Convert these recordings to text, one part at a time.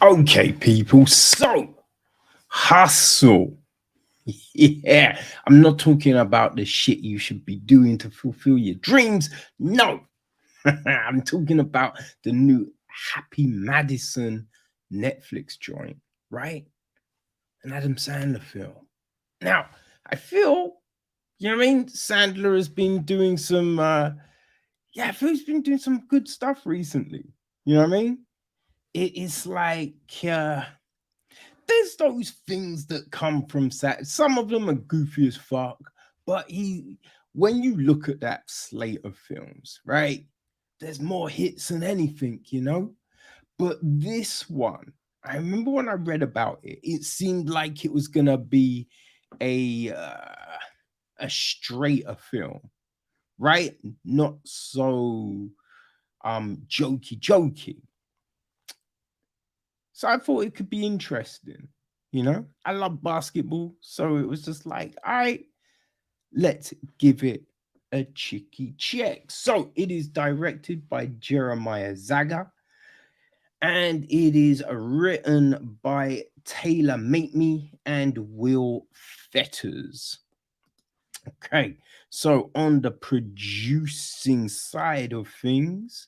Okay, people. So, hustle. Yeah, I'm not talking about the shit you should be doing to fulfill your dreams. No, I'm talking about the new Happy Madison Netflix joint, right? An Adam Sandler film. Now, I feel, you know what I mean? Sandler has been doing some, I feel he's been doing some good stuff recently. You know what I mean? It is like, there's those things that come from some of them are goofy as fuck, but when you look at that slate of films, right, there's more hits than anything, but this one, I remember when I read about it, it seemed like it was gonna be a uh, a straighter film, right? Not so jokey. So I thought it could be interesting. I love basketball, so it was just like, all right, let's give it a cheeky check. So it is directed by Jeremiah Zagar and it is written by Taylor Materne and Will Fetters. Okay, so on the producing side of things,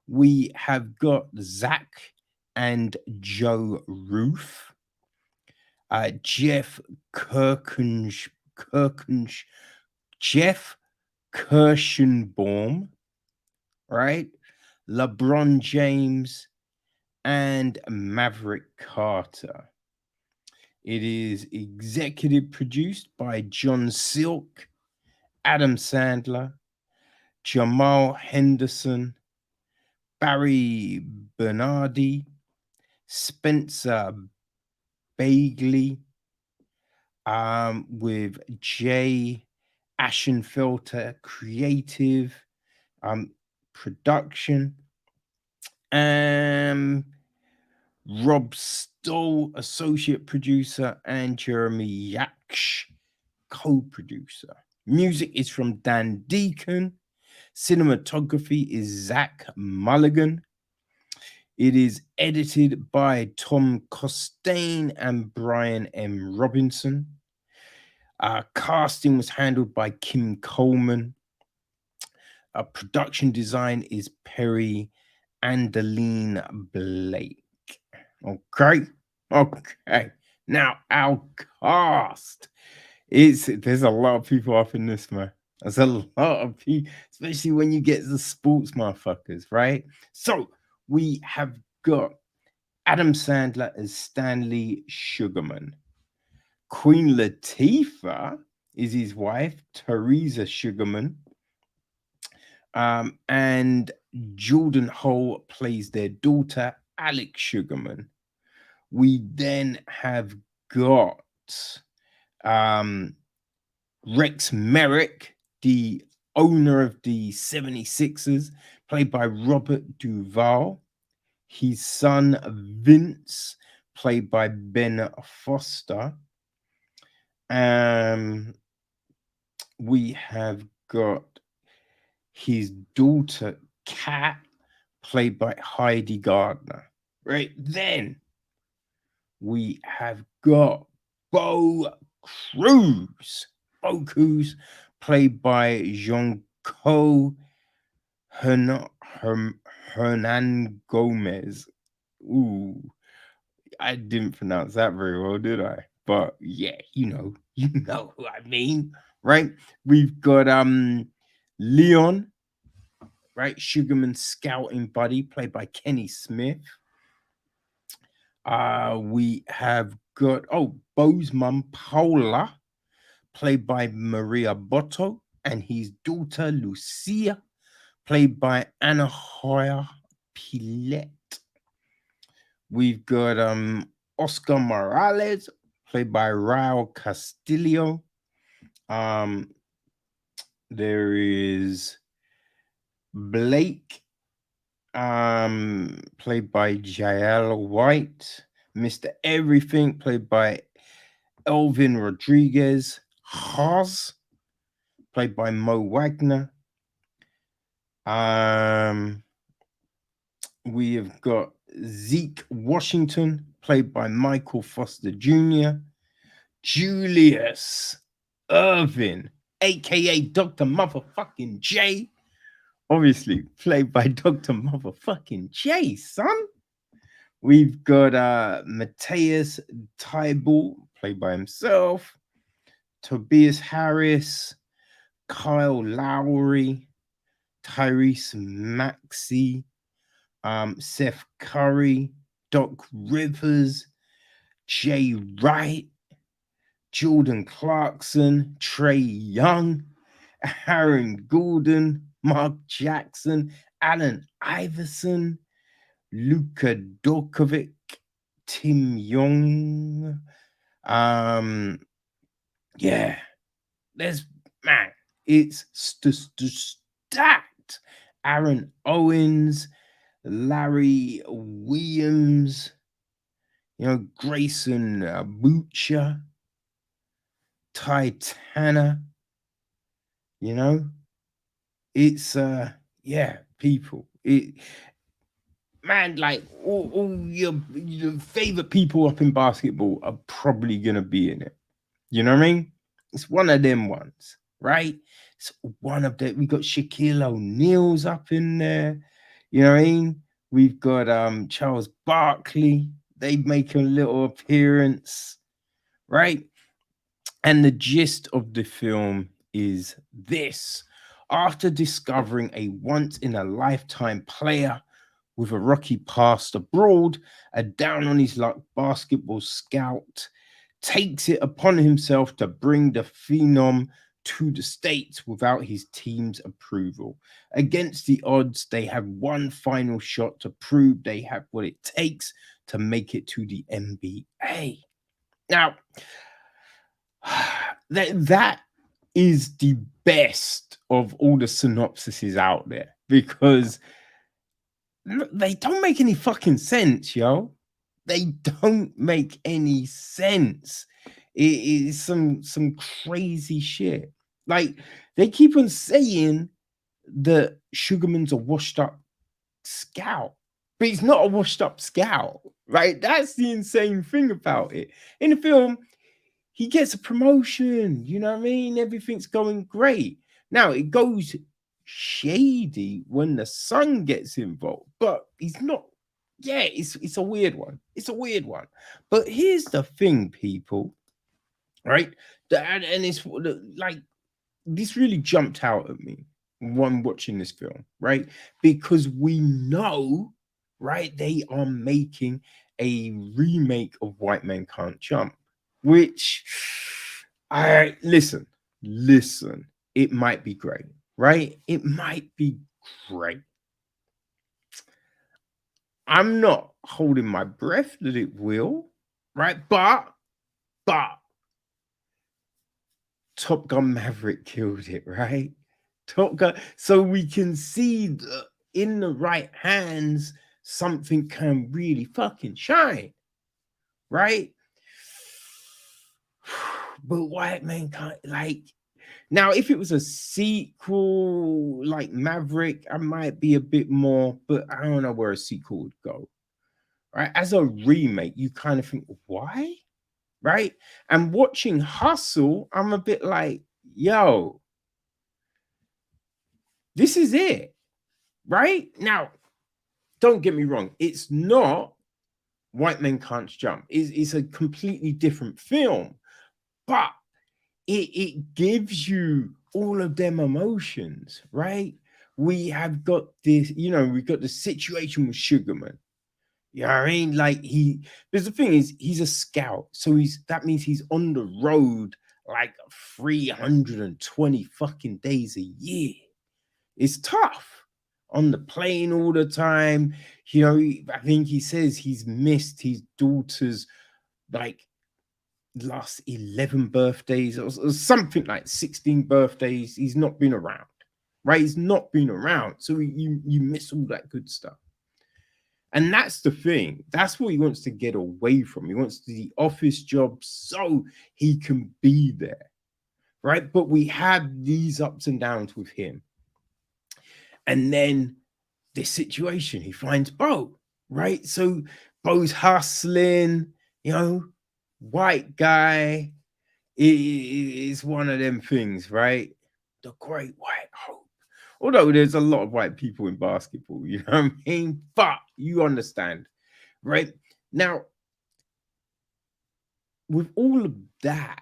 we have got Zach and Joe Roof, Jeff Kirkensch, Kirkensch, Jeff Kirschenbaum, right? LeBron James and Maverick Carter. It is executive produced by John Silk, Adam Sandler, Jamal Henderson, Barry Bernardi, Spencer Bagley, with Jay Ashenfelter creative production, um, Rob Stoll associate producer, and Jeremy Yaksh co-producer. Music is from Dan Deacon. Cinematography is Zach Mulligan. It is edited by Tom Costain and Brian M. Robinson. Casting was handled by Kim Coleman. Production design is Perry Andeline Blake. Okay. Okay. Now, our cast. There's a lot of people up in this, man. There's a lot of people, especially when you get the sports motherfuckers, right? So we have got Adam Sandler as Stanley Sugerman. Queen Latifah is his wife, Teresa Sugarman. And Jordan Hole plays their daughter, Alex Sugarman. We then have got Rex Merrick, the owner of the 76ers, played by Robert Duvall. His son, Vince, played by Ben Foster. We have got his daughter, Kat, played by Heidi Gardner. Right then, we have got Bo Cruz. Bo Cruz, played by Juancho Hernangómez. Ooh, I didn't pronounce that very well, did I? But yeah, you know who I mean, right? We've got Leon, right? Sugarman's scouting buddy, played by Kenny Smith. We have got Bo's mum, Paula, played by Maria Botto, and his daughter Lucia, played by Anna Hoya Pilet. We've got Oscar Morales, played by Raul Castillo. There is Blake, played by Jael White. Mr. Everything, played by Elvin Rodriguez. Haas, played by Mo Wagner. We have got Zeke Washington, played by Michael Foster Jr., Julius Irvin, aka Dr. Motherfucking J, obviously played by Dr. Motherfucking J, son. We've got Mateus Tybalt, played by himself, Tobias Harris, Kyle Lowry, Tyrese Maxey, Seth Curry, Doc Rivers, Jay Wright, Jordan Clarkson, Trey Young, Aaron Gordon, Mark Jackson, Allen Iverson, Luka Dorkovic, Tim Young. Yeah, there's man, it's stacked. Aaron Owens, Larry Williams, Grayson Butcher, Ty Tanner, it's yeah, people. Man, like all your favorite people up in basketball are probably gonna be in it. You know what I mean? It's one of them ones, right? It's one of them. We got Shaquille O'Neal's up in there. You know what I mean? We've got Charles Barkley. They make a little appearance, right? And the gist of the film is this. After discovering a once in a lifetime player with a rocky past abroad, a down on his luck basketball scout takes it upon himself to bring the phenom to the States without his team's approval. Against the odds, they have one final shot to prove they have what it takes to make it to the NBA. Now, that is the best of all the synopsises out there because they don't make any fucking sense, yo. They don't make any sense. It is some crazy shit. Like they keep on saying that Sugarman's a washed up scout, but he's not a washed up scout, right? That's the insane thing about it. In the film, he gets a promotion, you know what I mean? Everything's going great. Now it goes shady when the son gets involved, but he's not. Yeah, it's a weird one. It's a weird one. But here's the thing, people, right? And it's like this really jumped out at me when watching this film, right? Because we know, right, they are making a remake of White Men Can't Jump, which I listen, it might be great, right? It might be great. I'm not holding my breath that it will, right? But Top Gun Maverick killed it, right? Top Gun. So we can see that in the right hands, something can really fucking shine, right? But White Man can't, like, now if it was a sequel like Maverick, I might be a bit more, but I don't know where a sequel would go, right? As a remake, you kind of think, why? Right? And watching Hustle, I'm a bit like, yo, this is it, right? Now, don't get me wrong, it's not White Men Can't Jump. It's a completely different film, but it gives you all of them emotions, right? We have got this, we've got the situation with Sugarman. You know what I mean? Like because the thing is, he's a scout, so that means he's on the road like 320 fucking days a year. It's tough on the plane all the time. I think he says he's missed his daughter's like last 11 birthdays or something, like 16 birthdays. He's not been around, right? He's not been around, so you miss all that good stuff. And that's the thing. That's what he wants to get away from. He wants the office job so he can be there, right? But we have these ups and downs with him. And then this situation, he finds Bo, right? So Bo's hustling, you know, white guy is one of them things, right? The great white hope. Although there's a lot of white people in basketball, you know what I mean? But you understand, right? Now, with all of that,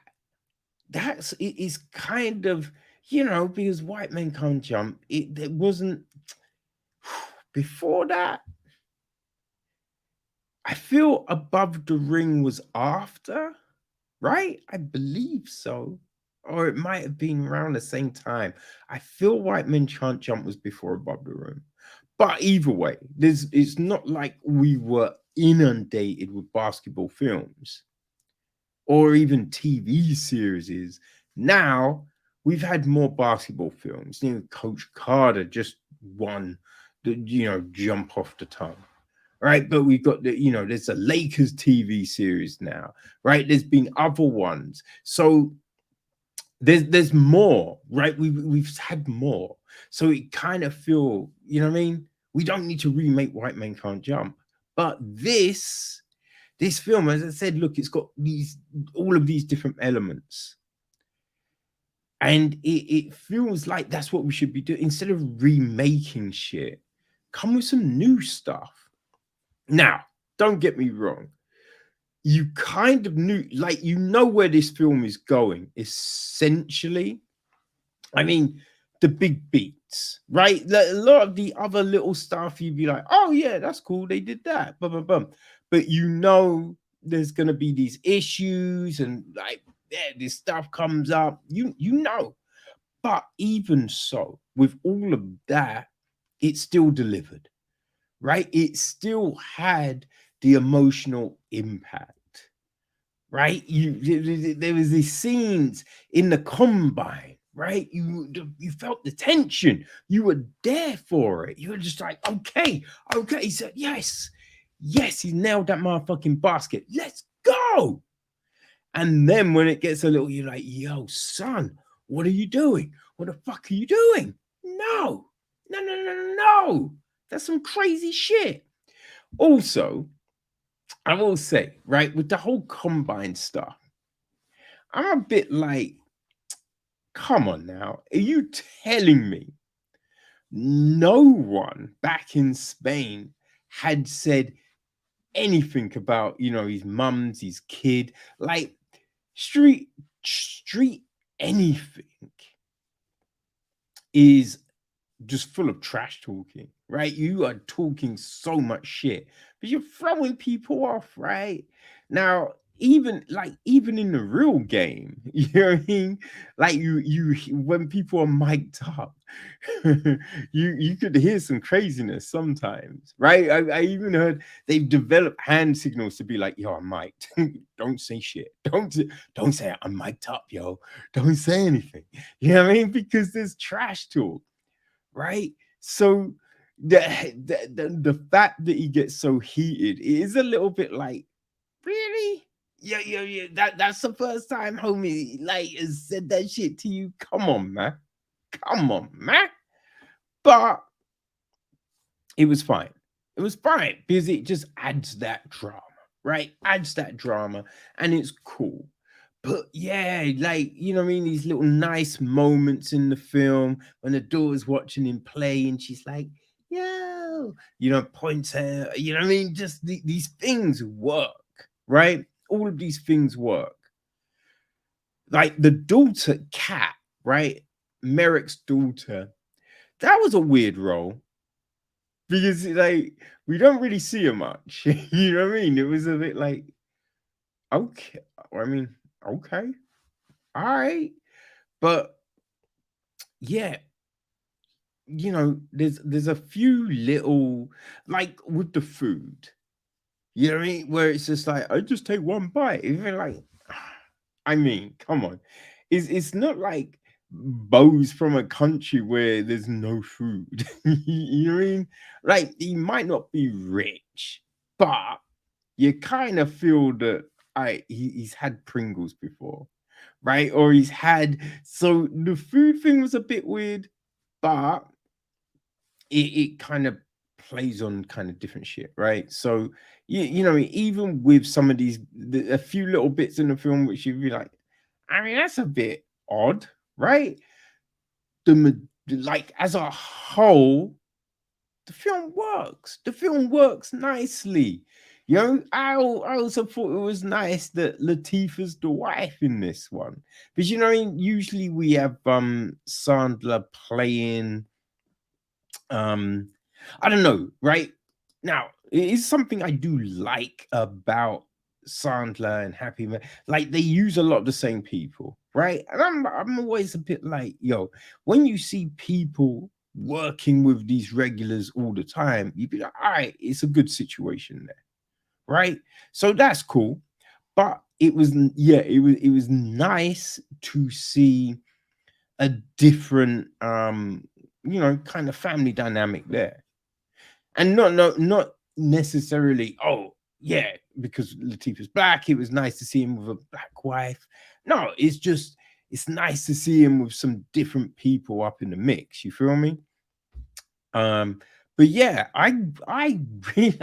it is kind of, because white men can't jump. It wasn't before that. I feel Above the Ring was after, right? I believe so. Or it might have been around the same time. I feel White Men Can't Jump was before Above the Rim. But either way, it's not like we were inundated with basketball films or even TV series. Now we've had more basketball films. Coach Carter just won the, jump off the tongue. Right, but we've got there's a Lakers TV series now, right? There's been other ones, so there's more, right? We've had more, so it kind of feel, what I mean. We don't need to remake White Men Can't Jump, but this film, as I said, look, it's got all of these different elements, and it feels like that's what we should be doing instead of remaking shit. Come with some new stuff. Now, don't get me wrong. You kind of knew, like, where this film is going, essentially. I mean, the big beats, right? A lot of the other little stuff, you'd be like, oh, yeah, that's cool. They did that. Bum, bum, bum. But there's going to be these issues and, like, yeah, this stuff comes up. You know. But even so, with all of that, it still delivered, right? It still had the emotional impact, right? There was these scenes in the combine, right? You felt the tension. You were there for it. You were just like, okay. He said, yes, he nailed that motherfucking basket. Let's go. And then when it gets a little, you're like, yo, son, what are you doing? What the fuck are you doing? No. That's some crazy shit. Also, I will say, right, with the whole combine stuff, I'm a bit like, come on now. Are you telling me no one back in Spain had said anything about, his mum's, his kid, like street anything is just full of trash talking, right? You are talking so much shit, but you're throwing people off, right? Now, even in the real game, you know what I mean? Like you when people are mic'd up, you could hear some craziness sometimes, right? I even heard they've developed hand signals to be like, yo, I'm mic'd. Don't say shit. Don't say I'm mic'd up, yo. Don't say anything. You know what I mean? Because there's trash talk, right? So the fact that he gets so heated is a little bit like, really? Yeah. That's the first time homie like has said that shit to you. Come on, man. But it was fine. It was fine because it just adds that drama, right? Adds that drama, and it's cool. But yeah, like, what I mean? These little nice moments in the film when the daughter's watching him play and she's like, yo, points her, what I mean? Just these things work, right? All of these things work. Like the daughter, Cat, right? Merrick's daughter, that was a weird role because, like, we don't really see her much. You know what I mean? It was a bit like, okay, I mean, okay, all right. But yeah, there's a few little, like with the food, you know what I mean, where it's just like, I just take one bite. Even like, I mean, come on, it's not like Bo's from a country where there's no food. You know what I mean? Like, he might not be rich, but you kind of feel that he's had Pringles before, right? Or he's had, so the food thing was a bit weird, but it kind of plays on kind of different shit, right? So you know, even with some of these, a few little bits in the film which you'd be like, I mean, that's a bit odd, right? Like as a whole, the film works. The film works nicely. You know, I also thought it was nice that Latifah's the wife in this one. Because you know, usually we have Sandler playing I don't know, right? Now, it is something I do like about Sandler and Happy Man. Like they use a lot of the same people, right? And I'm always a bit like, yo, when you see people working with these regulars all the time, you'd be like, all right, it's a good situation there, right? So that's cool. But it was, yeah, it was nice to see a different you know, kind of family dynamic there. And not necessarily, oh yeah, because Latifah's black, it was nice to see him with a black wife. No, it's just it's nice to see him with some different people up in the mix. You feel me? Um, but yeah, I really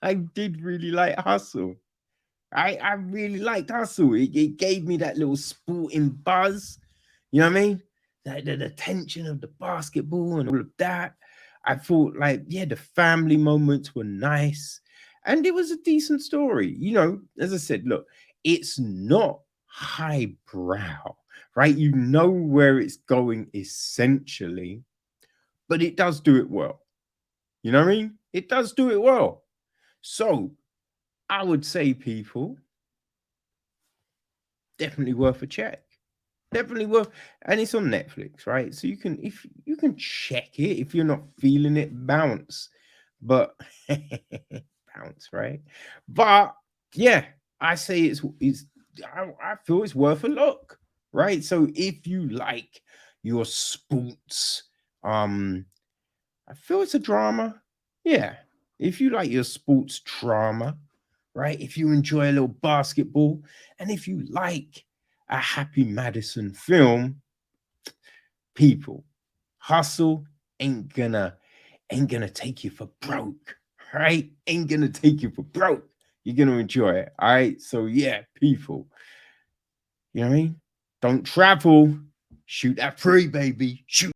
I did really like Hustle. I really liked Hustle. It gave me that little sporting buzz. You know what I mean? The tension of the basketball and all of that. I thought like, yeah, the family moments were nice. And it was a decent story. You know, as I said, look, it's not highbrow, right? You know where it's going essentially, but it does do it well. You know what I mean? It does do it well. So I would say, people, definitely worth a check. Definitely worth, and it's on Netflix, right? So you can, if you can check it, if you're not feeling it, bounce. But bounce, right? But yeah, I say I feel it's worth a look, right? So if you like your sports, I feel it's a drama. Yeah. If you like your sports drama, right? If you enjoy a little basketball, and if you like a Happy Madison film, people, Hustle ain't gonna take you for broke, right? Ain't gonna take you for broke. You're gonna enjoy it. All right. So yeah, people, you know what I mean? Don't travel. Shoot that free, baby. Shoot.